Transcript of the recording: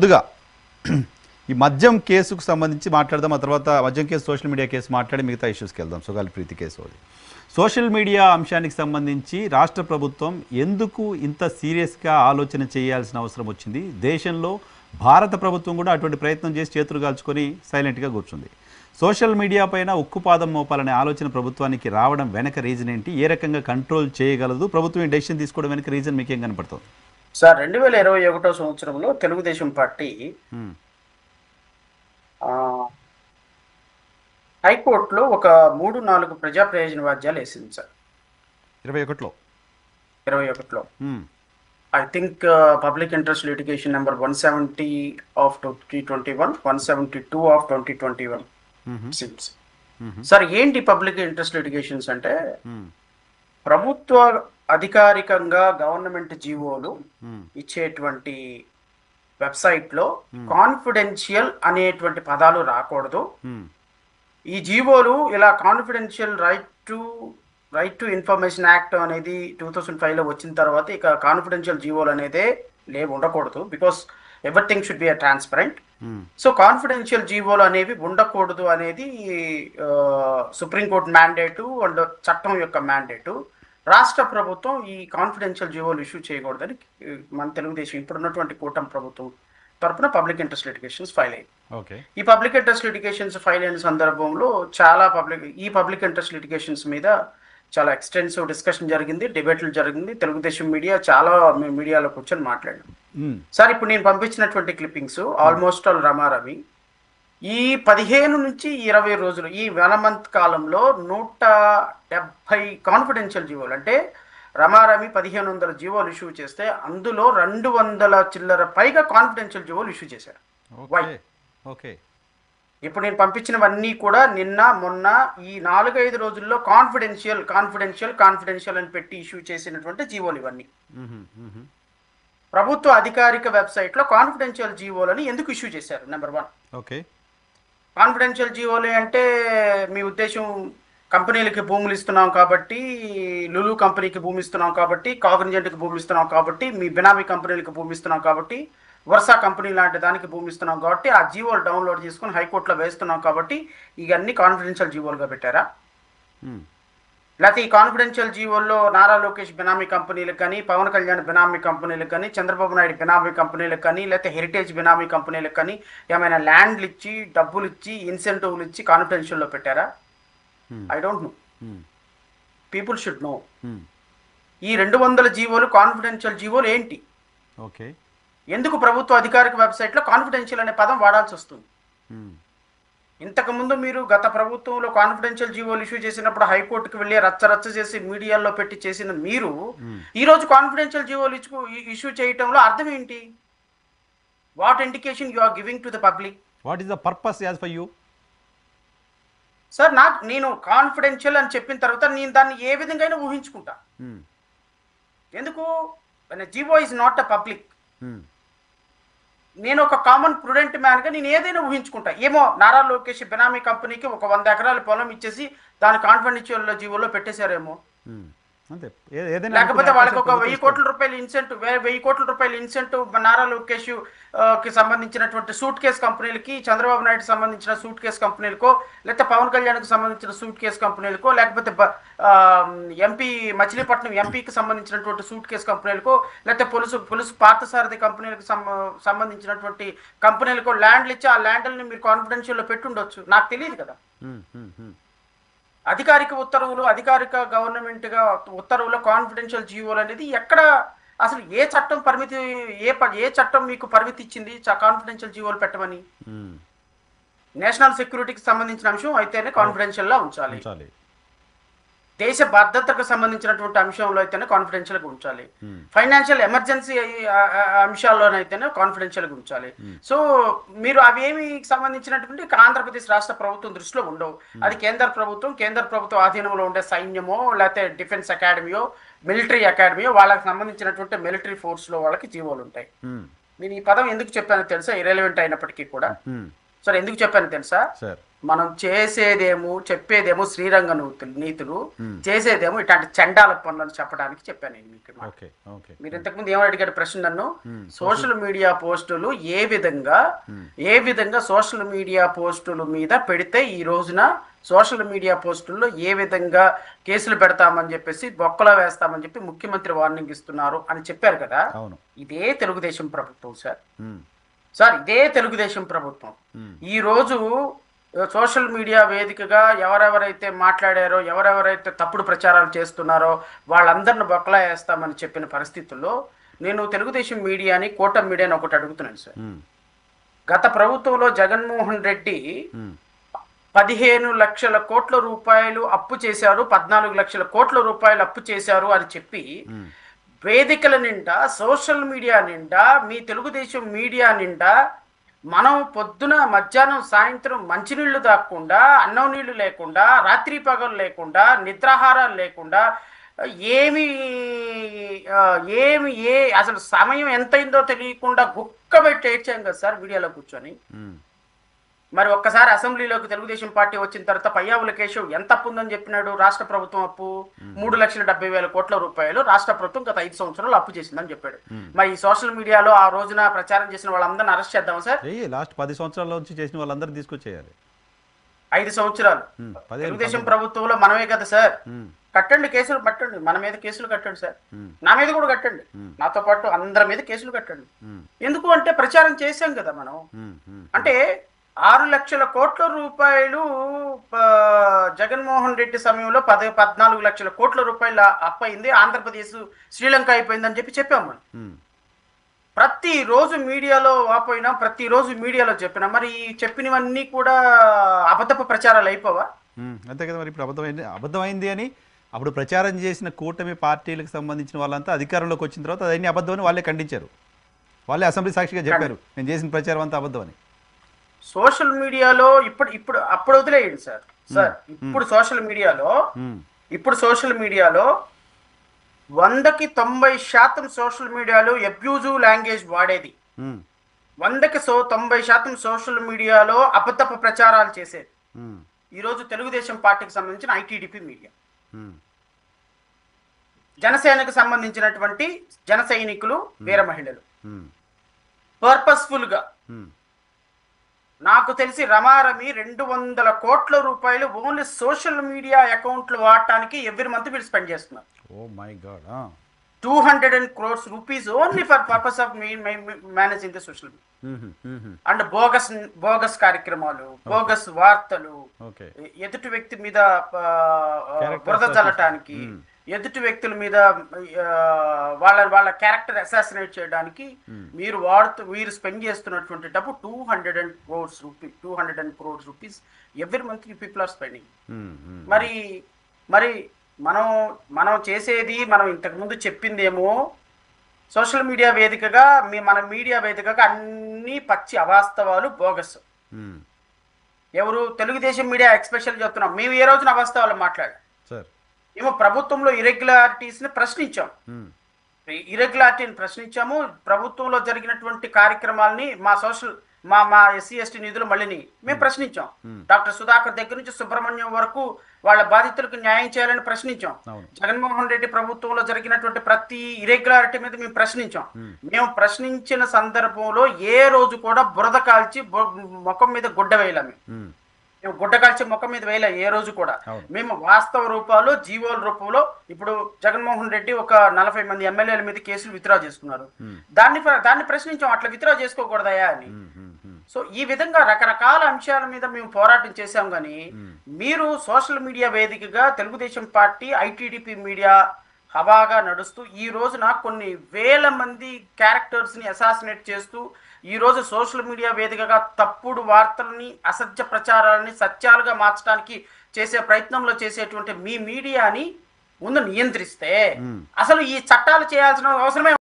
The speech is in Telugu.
ముందుగా ఈ మద్యం కేసుకు సంబంధించి మాట్లాడదాం. ఆ తర్వాత మద్యం కేసు, సోషల్ మీడియా కేసు మాట్లాడి మిగతా ఇష్యూస్కి వెళ్దాం. సుగాలి ప్రీతి కేసు అది. సోషల్ మీడియా అంశానికి సంబంధించి రాష్ట్ర ప్రభుత్వం ఎందుకు ఇంత సీరియస్గా ఆలోచన చేయాల్సిన అవసరం వచ్చింది? దేశంలో భారత ప్రభుత్వం కూడా అటువంటి ప్రయత్నం చేసి చేతులు కాల్చుకొని సైలెంట్గా కూర్చుంది. సోషల్ మీడియా పైన ఉక్కుపాదం మోపాలనే ఆలోచన ప్రభుత్వానికి రావడం వెనక రీజన్ ఏంటి? ఏ రకంగా కంట్రోల్ చేయగలదు ప్రభుత్వం? ఈ డెసిషన్ తీసుకోవడం వెనక రీజన్ మీకేం కనపడుతుంది సార్? 2021 సంవత్సరంలో తెలుగుదేశం పార్టీ హైకోర్టులో ఒక 3-4 ప్రజా ప్రయోజన వాద్యాలు వేసింది సార్. 21లో I think public interest litigation number 170 of 2021, 172 of 2021 సిమ్స్. సార్ ఏంటి పబ్లిక్ ఇంట్రెస్ట్ లిటిగేషన్స్ అంటే, ప్రభుత్వ అధికారికంగా గవర్నమెంట్ జీవోలు ఇచ్చేటువంటి వెబ్సైట్లో కాన్ఫిడెన్షియల్ అనేటువంటి పదాలు రాకూడదు. ఈ జీవోలు ఇలా confidential right to information act అనేది 2005లో వచ్చిన తర్వాత ఇక కాన్ఫిడెన్షియల్ జీవోలు అనేదే ఉండకూడదు. Because everything should be transparent. So confidential జీవోలు అనేవి ఉండకూడదు అనేది సుప్రీంకోర్టు మ్యాండేటు అండ్ చట్టం యొక్క మ్యాండేటు. రాష్ట్ర ప్రభుత్వం ఈ కాన్ఫిడెన్షియల్ జీవోలు ఇష్యూ చేయకూడదని మన తెలుగుదేశం ఇప్పుడున్నటువంటి కూటమి ప్రభుత్వం తరపున పబ్లిక్ ఇంట్రెస్ట్ లిటిగేషన్స్ ఫైల్ అయ్యాయి. ఈ పబ్లిక్ ఇంట్రెస్ట్ లిటిగేషన్స్ ఫైల్ అయిన సందర్భంలో చాలా పబ్లిక్ ఇంట్రెస్ట్ లిటిగేషన్స్ మీద చాలా ఎక్స్టెన్సివ్ డిస్కషన్ జరిగింది, డిబేట్లు జరిగింది. తెలుగుదేశం మీడియా చాలా మీడియాలో కూర్చొని మాట్లాడాం. సార్ ఇప్పుడు నేను పంపించినటువంటి క్లిప్పింగ్స్ ఆల్మోస్ట్ ఆల్ రమారవి ఈ 15 నుంచి 20 రోజులు ఈ 1 మంత్ కాలంలో 170 కాన్ఫిడెన్షియల్ జీవోలు, అంటే రమారమి 1500 జీవోలు ఇష్యూ చేస్తే అందులో 200 చిల్లర పైగా కాన్ఫిడెన్షియల్ జీవోలు ఇష్యూ చేశారు. ఇప్పుడు నేను పంపించినవన్నీ కూడా నిన్న మొన్న ఈ 4-5 రోజుల్లో కాన్ఫిడెన్షియల్ అని పెట్టి ఇష్యూ చేసినటువంటి జీవోలు ఇవన్నీ. ప్రభుత్వ అధికారిక వెబ్సైట్లో కాన్ఫిడెన్షియల్ జీవోలని ఎందుకు ఇష్యూ చేశారు? నెంబర్ 1, కాన్ఫిడెన్షియల్ జీవోలు అంటే మీ ఉద్దేశం కంపెనీలకి భూములు ఇస్తున్నాం కాబట్టి, లులు కంపెనీకి భూమి ఇస్తున్నాం కాబట్టి, కాగ్నిజెంట్కి భూమి ఇస్తున్నాం కాబట్టి, మీ బినామీ కంపెనీలకు భూమి ఇస్తున్నాం కాబట్టి, వర్సా కంపెనీ లాంటి దానికి భూమి ఇస్తున్నాం కాబట్టి ఆ జీవోలు డౌన్లోడ్ చేసుకుని హైకోర్టులో వేస్తున్నాం కాబట్టి ఇవన్నీ కాన్ఫిడెన్షియల్ జీవోలుగా పెట్టారా? లేకపోతే ఈ కాన్ఫిడెన్షియల్ జీవోల్లో నారా లోకేష్ బినామీ కంపెనీలకు కానీ, పవన్ కళ్యాణ్ బినామీ కంపెనీలకు కానీ, చంద్రబాబు నాయుడు బినామీ కంపెనీలకు కానీ, లేకపోతే హెరిటేజ్ బినామీ కంపెనీలకు కానీ ఏమైనా ల్యాండ్లు ఇచ్చి, డబ్బులు ఇచ్చి, ఇన్సెంటివ్లు ఇచ్చి కాన్ఫిడెన్షియల్లో పెట్టారా? I don't know. People should know. ఈ 200 జీవోలు కాన్ఫిడెన్షియల్ జీవోలు ఏంటి? ఎందుకు ప్రభుత్వ అధికారిక వెబ్సైట్లో కాన్ఫిడెన్షియల్ అనే పదం వాడాల్సి వస్తుంది? ఇంతకుముందు మీరు గత ప్రభుత్వంలో కాన్ఫిడెన్షియల్ జీవోలు ఇష్యూ చేసినప్పుడు హైకోర్టుకు వెళ్ళి రచ్చ చేసి మీడియాలో పెట్టి చేసిన మీరు ఈరోజు కాన్ఫిడెన్షియల్ జీవోలు ఇష్యూ చేయటంలో అర్థం ఏంటి? What indication you are giving to the public? What is the purpose as for you? Sir నేను కాన్ఫిడెన్షియల్ అని చెప్పిన తర్వాత నేను దాన్ని ఏ విధంగా అయినా ఊహించుకుంటా. ఎందుకు? GO is not a public. నేను ఒక కామన్ ప్రుడెంట్ మ్యాన్గా నేను ఏదైనా ఊహించుకుంటా. ఏమో నారా లోకేష్ బినామీ కంపెనీకి ఒక 100 ఎకరాల పొలం ఇచ్చేసి దాని కాన్ఫిడెన్షియల్ జీవోలో పెట్టేశారేమో. లేకపోతే వాళ్ళకి ఒక 1000 కోట్ల రూపాయల ఇన్సెంటివ్, 1000 కోట్ల రూపాయల ఇన్సెంటివ్ నారా లోకేష్ కి సంబంధించినటువంటి సూట్ కేస్ కంపెనీలకి, చంద్రబాబు నాయుడు సంబంధించిన సూట్ కేస్ కంపెనీలకో, లేకపోతే పవన్ కళ్యాణ్కి సంబంధించిన సూట్ కేస్ కంపెనీలకో, లేకపోతే ఎంపీ మచిలీపట్నం ఎంపీకి సంబంధించినటువంటి సూట్ కేస్ కంపెనీలకో, లేకపోతే పులుసు పార్థసారథి కంపెనీలకు సంబంధించినటువంటి కంపెనీలకో ల్యాండ్లు ఇచ్చి ఆ ల్యాండ్లని మీరు కాన్ఫిడెన్షియల్లో పెట్టుండొచ్చు. నాకు తెలియదు కదా. అధికారిక ఉత్తర్వులు, అధికారిక గవర్నమెంట్గా ఉత్తర్వులు కాన్ఫిడెన్షియల్ జీవోలు అనేది ఎక్కడ అసలు ఏ చట్టం పరిమితి, ఏ చట్టం మీకు పరిమితి ఇచ్చింది కాన్ఫిడెన్షియల్ జీవోలు పెట్టమని? నేషనల్ సెక్యూరిటీకి సంబంధించిన అంశం అయితేనే కాన్ఫిడెన్షియల్గా ఉంచాలి. దేశ భద్రతకు సంబంధించినటువంటి అంశంలో అయితేనే కాన్ఫిడెన్షియల్గా ఉంచాలి. ఫైనాన్షియల్ ఎమర్జెన్సీ అంశాల్లోనైతేనే కాన్ఫిడెన్షియల్గా ఉంచాలి. సో మీరు అవేమి సంబంధించినటువంటి ఆంధ్రప్రదేశ్ రాష్ట్ర ప్రభుత్వం దృష్టిలో ఉండవు. అది కేంద్ర ప్రభుత్వ ఆధీనంలో ఉండే సైన్యమో, లేకపోతే డిఫెన్స్ అకాడమీయో, మిలిటరీ అకాడమీయో, వాళ్ళకి సంబంధించినటువంటి మిలిటరీ ఫోర్స్లో వాళ్ళకి జీవోలు ఉంటాయి. నేను ఈ పదం ఎందుకు చెప్పానో తెలుసా? ఇర్రెలవెంట్ అయినప్పటికీ కూడా. సార్ ఎందుకు చెప్పాను తెలుసా? మనం చేసేదేమో చెప్పేదేమో శ్రీరంగ నీతులు, చేసేదేమో ఇట్లాంటి చండాల పనులను చెప్పడానికి చెప్పాను నేను మీకు. Okay okay. మీరు ఇంతకుముందు ఏమని అడిగాడు ప్రశ్న నన్ను, సోషల్ మీడియా పోస్టులు ఏ విధంగా సోషల్ మీడియా పోస్టుల మీద పెడితే ఈ రోజున సోషల్ మీడియా పోస్టుల్లో ఏ విధంగా కేసులు పెడతామని చెప్పేసి బొక్కలో వేస్తామని చెప్పి ముఖ్యమంత్రి వార్నింగ్ ఇస్తున్నారు అని చెప్పారు కదా. ఇదే తెలుగుదేశం ప్రభుత్వం సార్, ఇదే తెలుగుదేశం ప్రభుత్వం ఈ రోజు సోషల్ మీడియా వేదికగా ఎవరెవరైతే మాట్లాడారో, ఎవరెవరైతే తప్పుడు ప్రచారాలు చేస్తున్నారో వాళ్ళందరిని బొక్కలా వేస్తామని చెప్పిన పరిస్థితుల్లో నేను తెలుగుదేశం మీడియాని, కూటమి మీడియాని ఒకటి అడుగుతున్నాను సార్. గత ప్రభుత్వంలో జగన్మోహన్ రెడ్డి 15 లక్షల కోట్ల రూపాయలు అప్పు చేశారు, 14 లక్షల కోట్ల రూపాయలు అప్పు చేశారు అని చెప్పి వేదికల నిండా, సోషల్ మీడియా నిండా, మీ తెలుగుదేశం మీడియా నిండా మనం పొద్దున మధ్యాహ్నం సాయంత్రం మంచినీళ్లు దాక్కుండా, అన్నం నీళ్లు లేకుండా, రాత్రి పగలు లేకుండా, నిద్రాహారాలు లేకుండా, అసలు సమయం ఎంతైందో తెలియకుండా గుక్కబెట్టి ఏడ్చాం కదా సార్ మీడియాలో కూర్చొని. మరి ఒక్కసారి అసెంబ్లీలోకి తెలుగుదేశం పార్టీ వచ్చిన తర్వాత పయ్యావుల కేశవ్ ఎంత అప్పు ఉందని చెప్పినాడు? రాష్ట్ర ప్రభుత్వం అప్పు 3,70,000 కోట్ల రూపాయలు రాష్ట్ర ప్రభుత్వం గత 5 సంవత్సరాలు అప్పు చేసిందని చెప్పాడు. మరి ఈ సోషల్ మీడియాలో ఆ రోజున ప్రచారం చేసిన వాళ్ళందరినీ అరెస్ట్ చేద్దాం సార్. లాస్ట్ 10 సంవత్సరాల నుంచి చేసిన వాళ్ళందరూ తీసుకొచ్చేయాలి. 5 సంవత్సరాలు తెలుగుదేశం ప్రభుత్వంలో మనమే కదా సార్. కట్టండి, కేసులు కట్టండి, మన మీద కేసులు కట్టండి సార్, నా మీద కూడా కట్టండి, నాతో పాటు అందరి మీద కేసులు కట్టండి. ఎందుకు అంటే ప్రచారం చేశాం కదా మనం. అంటే 6 లక్షల కోట్ల రూపాయలు జగన్మోహన్ రెడ్డి సమయంలో 14 లక్షల కోట్ల రూపాయలు అప్పయింది, ఆంధ్రప్రదేశ్ శ్రీలంక అయిపోయిందని చెప్పాము మనం. ప్రతిరోజు మీడియాలో వాపోయినా, ప్రతిరోజు మీడియాలో చెప్పినా, మరి చెప్పినవన్నీ కూడా అబద్ధపు ప్రచారాలు అయిపోవా? అంతే కదా. మరి ఇప్పుడు అబద్ధమైంది అని అప్పుడు ప్రచారం చేసిన కూటమి పార్టీలకు సంబంధించిన వాళ్ళంతా అధికారంలోకి వచ్చిన తర్వాత అదన్నీ అబద్ధమని వాళ్ళే ఖండించారు. వాళ్ళే అసెంబ్లీ సాక్షిగా చెప్పారు నేను చేసిన ప్రచారం అంతా అబద్ధమని. సోషల్ మీడియాలో అప్పుడు వదిలేయండి సార్. ఇప్పుడు సోషల్ మీడియాలో 100కి 90% సోషల్ మీడియాలో అబ్యూజివ్ లాంగ్వేజ్ వాడేది, 100కి 90% సోషల్ మీడియాలో అబద్ధపు ప్రచారాలు చేసేది ఈరోజు తెలుగుదేశం పార్టీకి సంబంధించిన ఐటీడీపీ మీడియా, జనసేనకు సంబంధించినటువంటి జన సైనికులు, వీర మహిళలు పర్పస్ఫుల్ గా నాకు తెలిసి రమారమి 200 కోట్ల రూపాయలు ఓన్లీ సోషల్ మీడియా అకౌంట్లు వాడటానికి ఎవ్రీ మంత్ వీళ్ళు స్పెండ్ చేస్తున్నారు. Oh my god. 200 crores rupees only for purpose of managing the social media. And bogus కార్యక్రమాలు, బోగస్ వార్తలు, ఎదుటి వ్యక్తి మీద బురద చల్లటానికి, ఎదుటి వ్యక్తుల మీద వాళ్ళ క్యారెక్టర్ అసాసినేట్ చేయడానికి మీరు స్పెండ్ చేస్తున్నటువంటి డబ్బు 200 crores rupees every month people are spending. మరి మనం చేసేది, మనం ఇంతకుముందు చెప్పిందేమో సోషల్ మీడియా వేదికగా, మన మీడియా వేదికగా అన్ని పచ్చి అవాస్తవాలు, బోగస్. ఎవరు తెలుగుదేశం మీడియా ఎక్స్పెషల్ చెప్తున్నాం, మేము ఏ రోజున అవాస్తవాలు మాట్లాడాం? ఏమో ప్రభుత్వంలో ఇరెగ్యులారిటీస్ని ప్రశ్నించాము, ప్రభుత్వంలో జరిగినటువంటి కార్యక్రమాలని మా ఎస్సీ ఎస్టీ నిధులు మళ్ళీ మేము ప్రశ్నించాం. డాక్టర్ సుధాకర్ దగ్గర నుంచి సుబ్రహ్మణ్యం వరకు వాళ్ళ బాధితులకు న్యాయం చేయాలని ప్రశ్నించాం. జగన్మోహన్ రెడ్డి ప్రభుత్వంలో జరిగినటువంటి ప్రతి ఇరెగ్యులారిటీ మీద మేము ప్రశ్నించాం. మేము ప్రశ్నించిన సందర్భంలో ఏ రోజు కూడా బురద కాల్చి ముఖం మీద గుడ్డ వేయలేము, మేము గుడ్డ కాల్చి ముఖం మీద వేయలే ఏ రోజు కూడా. మేము వాస్తవ రూపాలు, జీవోల రూపంలో ఇప్పుడు జగన్మోహన్ రెడ్డి ఒక 40 మంది ఎమ్మెల్యేల మీద కేసులు విత్డ్రా చేసుకున్నారు, దాన్ని ప్రశ్నించాం, అట్లా విత్డ్రా చేసుకోకూడదయా అని. సో ఈ విధంగా రకరకాల అంశాల మీద మేము పోరాటం చేశాం. కానీ మీరు సోషల్ మీడియా వేదికగా తెలుగుదేశం పార్టీ ఐటీడీపీ మీడియా హవాగా నడుస్తూ ఈ రోజున కొన్ని వేల మంది క్యారెక్టర్స్ని అసాసినేట్ చేస్తూ ఈ రోజు సోషల్ మీడియా వేదికగా తప్పుడు వార్తలని, అసత్య ప్రచారాలని సత్యాలుగా మార్చడానికి చేసే ప్రయత్నంలో చేసేటువంటి మీ మీడియాని ముందు నియంత్రిస్తే అసలు ఈ చట్టాలు చేయాల్సిన అవసరమే